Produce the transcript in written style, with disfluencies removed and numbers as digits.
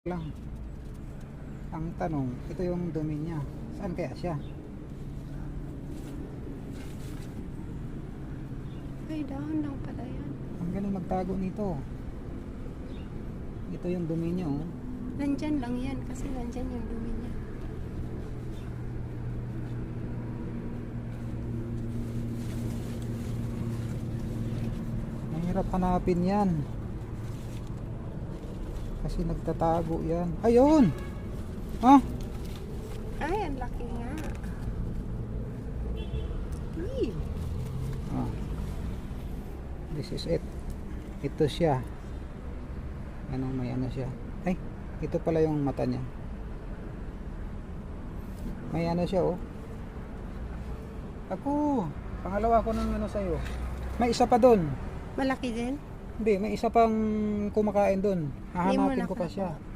lang. Ang tanong, ito yung dumi niya. Saan kaya siya? Ay, dahon lang pala yan. Ang galing magtago nito. Ito yung dumi niya, oh. Nandyan lang yan kasi nandyan yung dumi niya. Mahirap hanapin yan. Kasi nagtatago yan. Ayun! Ah! Ay, ang laki nga. Eee. Ah. This is it. Ito siya. Anong may ano siya? Ay, ito pala yung mata niya. May ano siya, oh. Ako, pangalawa ko ng ano sa'yo. May isa pa doon. Malaki din? Hindi, may isa pang kumakain doon. Hindi mo Hahanapin ko pa siya. nakaka-